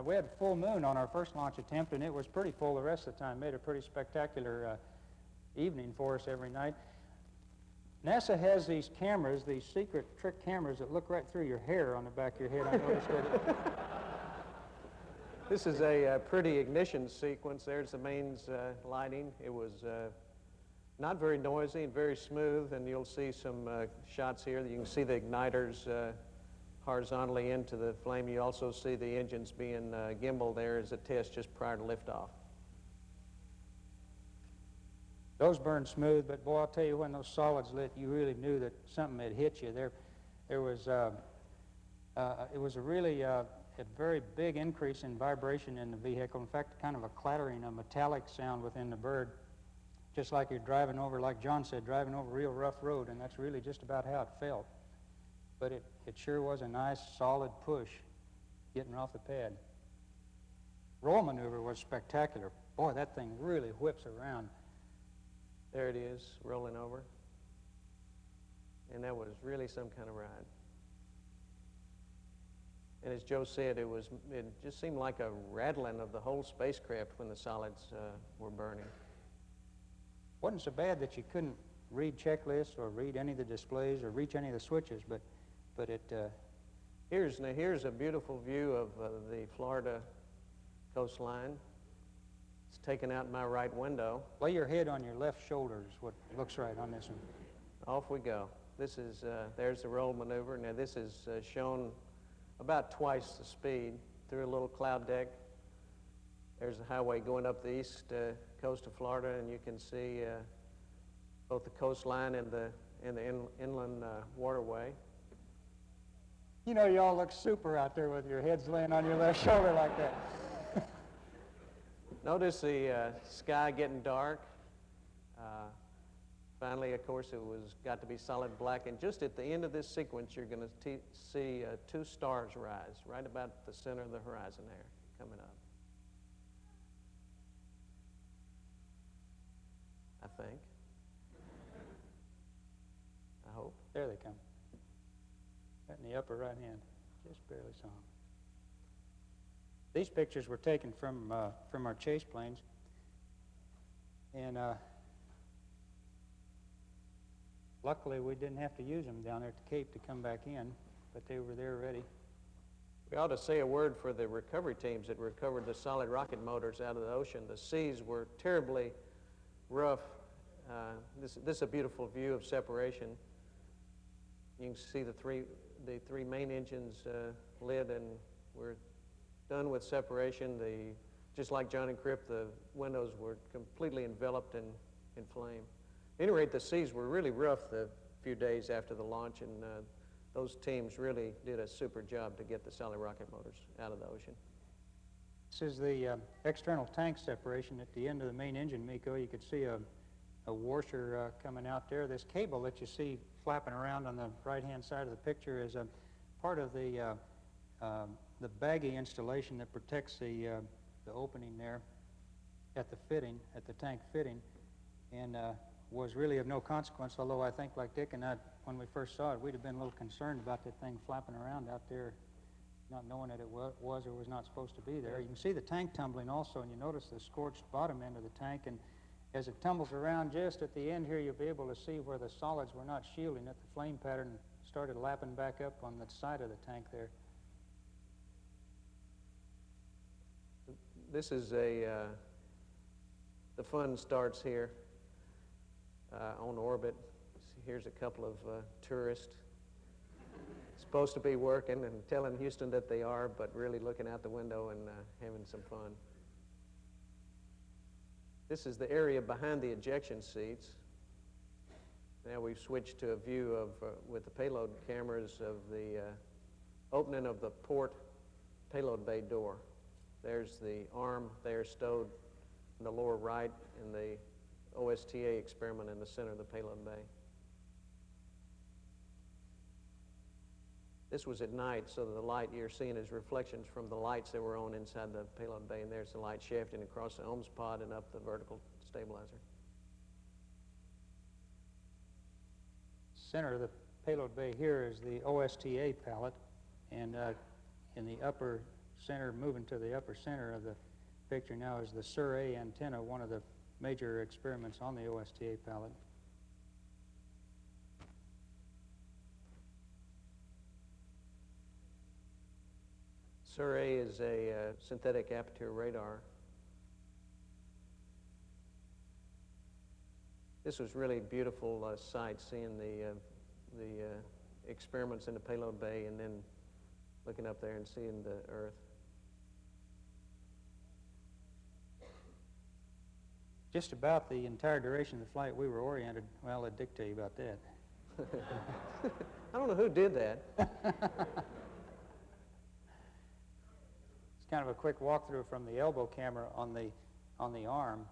We had a full moon on our first launch attempt, and it was pretty full the rest of the time. Made a pretty spectacular evening for us every night. NASA has these cameras, these secret trick cameras that look right through your hair on the back of your head. I noticed it. This is a pretty ignition sequence. There's the mains lighting. It was not very noisy and very smooth, and you'll see some shots here. You can see the igniters horizontally into the flame. You also see the engines being gimbaled there as a test just prior to liftoff. Those burned smooth, but boy, I'll tell you, when those solids lit, you really knew that something had hit you. It was a really a very big increase in vibration in the vehicle. In fact, kind of a clattering, a metallic sound within the bird, just like you're driving over, like John said, driving over a real rough road, and that's really just about how it felt. But it sure was a nice, solid push getting off the pad. Roll maneuver was spectacular. Boy, that thing really whips around. There it is, rolling over. And that was really some kind of ride. And as Joe said, it just seemed like a rattling of the whole spacecraft when the solids were burning. Wasn't so bad that you couldn't read checklists or read any of the displays or reach any of the switches, but it... Here's a beautiful view of the Florida coastline. It's taken out my right window. Lay your head on your left shoulder is what looks right on this one. Off we go. This is, there's the roll maneuver. Now this is shown about twice the speed through a little cloud deck. There's the highway going up the east coast of Florida, and you can see both the coastline and the inland waterway. You know, you all look super out there with your heads laying on your left shoulder like that. Notice the sky getting dark. Finally, of course, got to be solid black. And just at the end of this sequence, you're going to see two stars rise right about the center of the horizon there, coming up. I think. I hope. There they come. Right in the upper right hand. Just barely saw them. These pictures were taken from our chase planes. And luckily, we didn't have to use them down there at the Cape to come back in, but they were there ready. We ought to say a word for the recovery teams that recovered the solid rocket motors out of the ocean. The seas were terribly rough. This is a beautiful view of separation. You can see the three main engines lit, and we're done with separation. Just like John and Crip, the windows were completely enveloped in flame. At any rate, the seas were really rough the few days after the launch, and those teams really did a super job to get the solid rocket motors out of the ocean. This is the external tank separation at the end of the main engine, Miko. You could see a washer coming out there. This cable that you see flapping around on the right-hand side of the picture is a part of the baggy installation that protects the opening there at the fitting, at the tank fitting, and was really of no consequence, although I think, like Dick and I, when we first saw it, we'd have been a little concerned about that thing flapping around out there, not knowing that it was or was not supposed to be there. You can see the tank tumbling also, and you notice the scorched bottom end of the tank, and as it tumbles around just at the end here, you'll be able to see where the solids were not shielding it. The flame pattern started lapping back up on the side of the tank there. This is the fun starts here on orbit. Here's a couple of tourists supposed to be working and telling Houston that they are, but really looking out the window and having some fun. This is the area behind the ejection seats. Now we've switched to a view of, with the payload cameras, of the opening of the port payload bay door. There's the arm there stowed in the lower right, and the OSTA experiment in the center of the payload bay. This was at night, so the light you're seeing is reflections from the lights that were on inside the payload bay, and there's the light shafting across the Ohms pod and up the vertical stabilizer. Center of the payload bay here is the OSTA pallet, and in the upper center, moving to the upper center of the picture now is the Sur-A antenna, one of the major experiments on the OSTA palette. Sur-A is a synthetic aperture radar. This was really a beautiful sight, seeing the experiments in the payload bay and then looking up there and seeing the Earth. Just about the entire duration of the flight, we were oriented. Well, I'd dictate you about that. I don't know who did that. It's kind of a quick walkthrough from the elbow camera on the arm.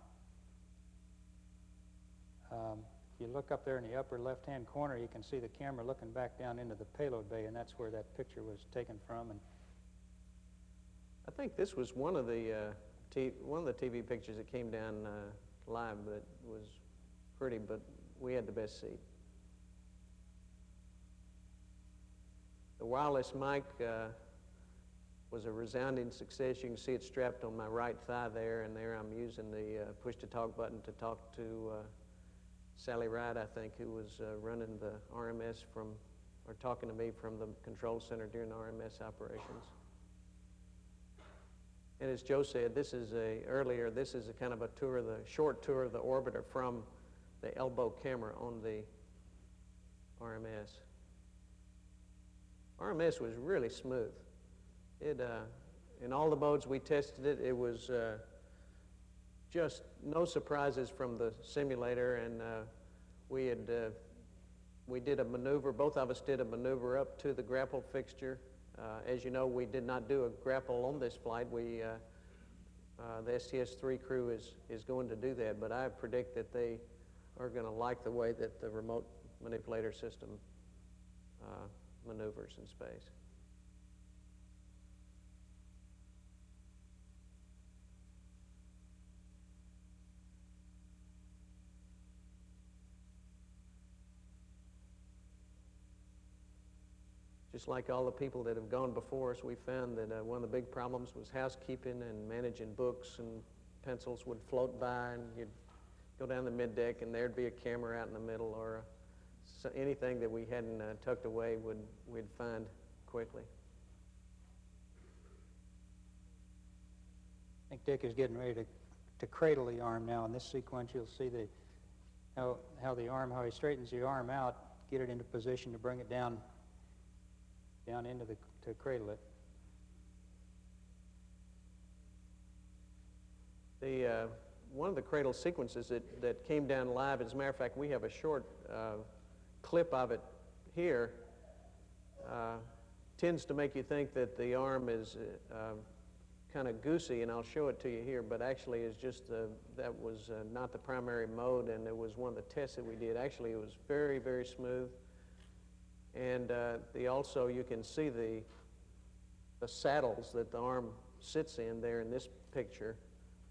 If you look up there in the upper left-hand corner, you can see the camera looking back down into the payload bay, and that's where that picture was taken from. And I think this was one of the TV pictures that came down live, but it was pretty, but we had the best seat. The wireless mic was a resounding success. You can see it strapped on my right thigh there, and there I'm using the push-to-talk button to talk to Sally Wright, I think, who was running the RMS or talking to me from the control center during the RMS operations. And as Joe said, this is a kind of a short tour of the orbiter from the elbow camera on the RMS. RMS was really smooth. In all the modes we tested it, it was just no surprises from the simulator, and we did a maneuver. Both of us did a maneuver up to the grapple fixture. As you know, we did not do a grapple on this flight. The STS-2 crew is going to do that, but I predict that they are going to like the way that the remote manipulator system maneuvers in space. Just like all the people that have gone before us, we found that one of the big problems was housekeeping and managing books, and pencils would float by, and you'd go down the middeck and there'd be a camera out in the middle, or anything that we hadn't tucked away we'd find quickly. I think Dick is getting ready to cradle the arm now. In this sequence, you'll see how he straightens the arm out, get it into position to bring it down into to cradle it. One of the cradle sequences that came down live, as a matter of fact, we have a short clip of it here, tends to make you think that the arm is kind of goosey, and I'll show it to you here, but actually is just that was not the primary mode, and it was one of the tests that we did. Actually, it was very, very smooth. And also you can see the saddles that the arm sits in there in this picture.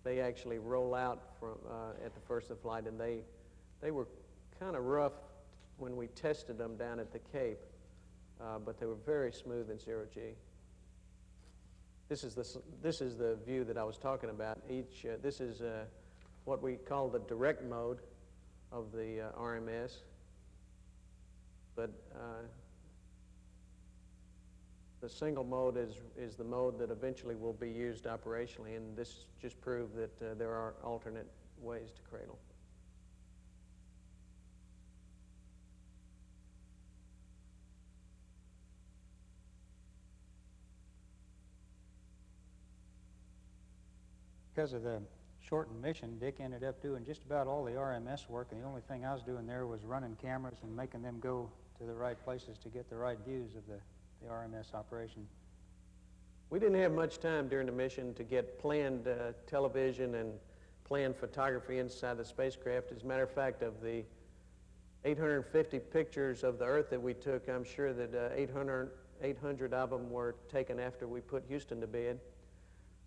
They actually roll out from at the first of the flight, and they were kind of rough when we tested them down at the Cape, but they were very smooth in zero-G. This is the view that I was talking about. This is what we call the direct mode of the RMS. But the single mode is the mode that eventually will be used operationally, and this just proved that there are alternate ways to cradle. Because of the shortened mission, Dick ended up doing just about all the RMS work, and the only thing I was doing there was running cameras and making them go to the right places to get the right views of the RMS operation. We didn't have much time during the mission to get planned television and planned photography inside the spacecraft. As a matter of fact, of the 850 pictures of the Earth that we took, I'm sure that 800 of them were taken after we put Houston to bed.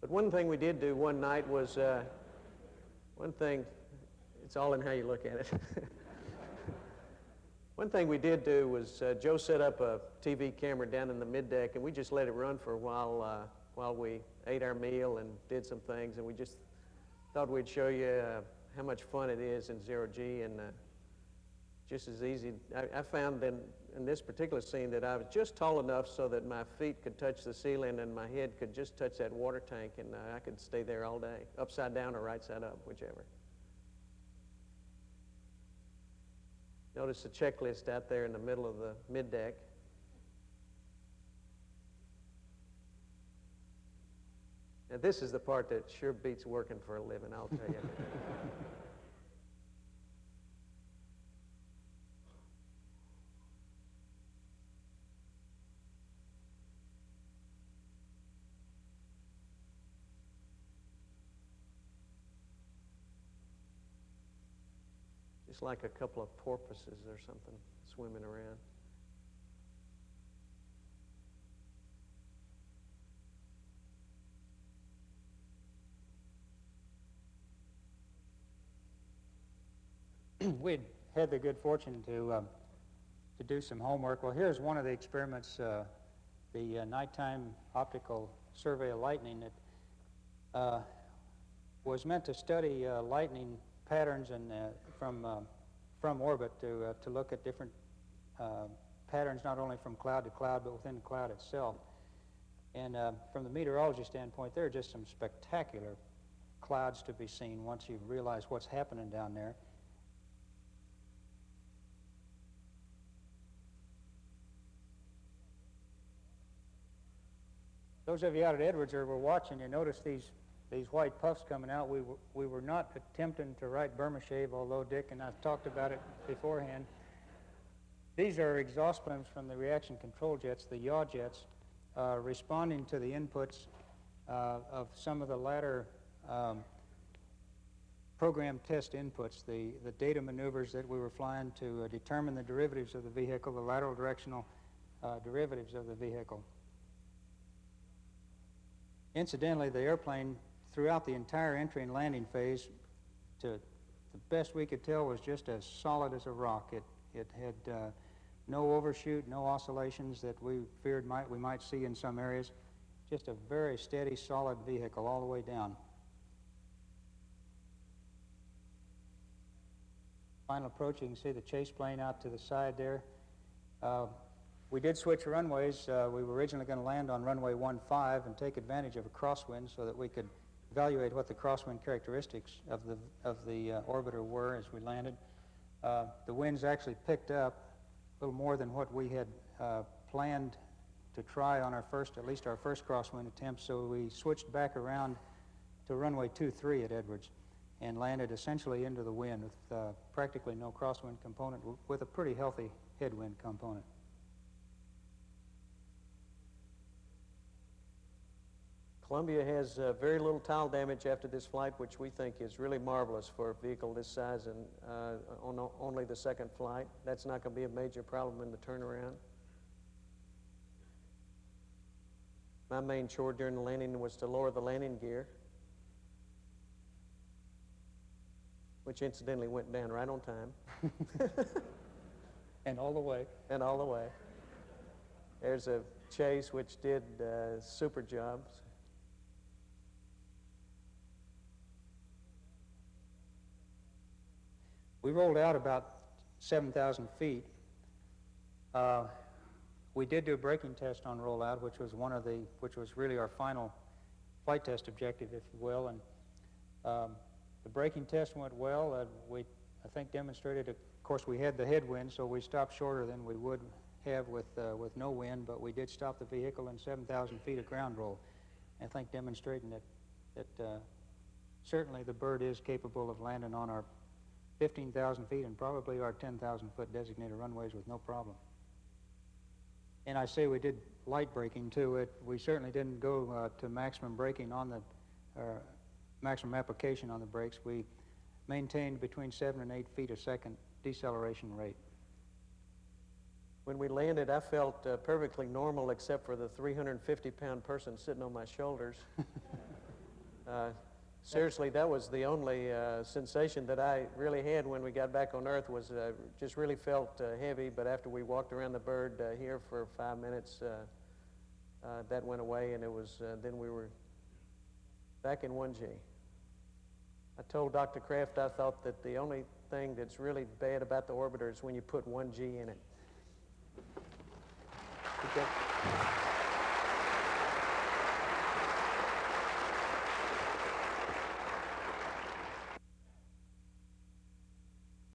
But one thing we did do one night was, it's all in how you look at it. One thing we did do was Joe set up a TV camera down in the middeck, and we just let it run for a while while we ate our meal and did some things, and we just thought we'd show you how much fun it is in zero-G, and just as easy. I found in this particular scene that I was just tall enough so that my feet could touch the ceiling and my head could just touch that water tank, and I could stay there all day, upside down or right side up, whichever. Notice the checklist out there in the middle of the middeck. Now this is the part that sure beats working for a living, I'll tell you. Just like a couple of porpoises or something swimming around. We'd had the good fortune to do some homework. Well, here's one of the experiments, the nighttime optical survey of lightning that was meant to study lightning patterns and from orbit to look at different patterns, not only from cloud to cloud, but within the cloud itself. And from the meteorology standpoint, there are just some spectacular clouds to be seen once you realize what's happening down there. Those of you out at Edwards or were watching, you notice these white puffs coming out. We were not attempting to write Burma shave, although Dick and I talked about it beforehand. These are exhaust plumes from the reaction control jets, the yaw jets, responding to the inputs of some of the latter program test inputs, the data maneuvers that we were flying to determine the derivatives of the vehicle, the lateral directional derivatives of the vehicle. Incidentally, the airplane, throughout the entire entry and landing phase, to the best we could tell, was just as solid as a rock. It had no overshoot, no oscillations that we feared we might see in some areas. Just a very steady, solid vehicle all the way down. Final approach, you can see the chase plane out to the side there. We did switch runways. We were originally going to land on runway 15 and take advantage of a crosswind so that we could evaluate what the crosswind characteristics of the orbiter were as we landed. The winds actually picked up a little more than what we had planned to try on at least our first crosswind attempt, so we switched back around to runway 23 at Edwards and landed essentially into the wind with practically no crosswind component, with a pretty healthy headwind component. Columbia has very little tile damage after this flight, which we think is really marvelous for a vehicle this size and on only the second flight. That's not going to be a major problem in the turnaround. My main chore during the landing was to lower the landing gear, which incidentally went down right on time. And all the way. And all the way. There's a chase which did super jobs. We rolled out about 7,000 feet. We did do a braking test on rollout, which was really our final flight test objective, if you will. And the braking test went well. We, I think, demonstrated. Of course, we had the headwind, so we stopped shorter than we would have with no wind. But we did stop the vehicle in 7,000 feet of ground roll. I think demonstrating that certainly the bird is capable of landing on our 15,000 feet and probably our 10,000 foot designated runways with no problem. And I say we did light braking too. We certainly didn't go to maximum braking on the maximum application on the brakes. We maintained between 7 and 8 feet a second deceleration rate. When we landed, I felt perfectly normal except for the 350-pound person sitting on my shoulders. Seriously, that was the only sensation that I really had when we got back on Earth, was just really felt heavy. But after we walked around the bird here for 5 minutes, that went away, and it was then we were back in 1G. I told Dr. Kraft I thought that the only thing that's really bad about the orbiter is when you put 1G in it. Okay.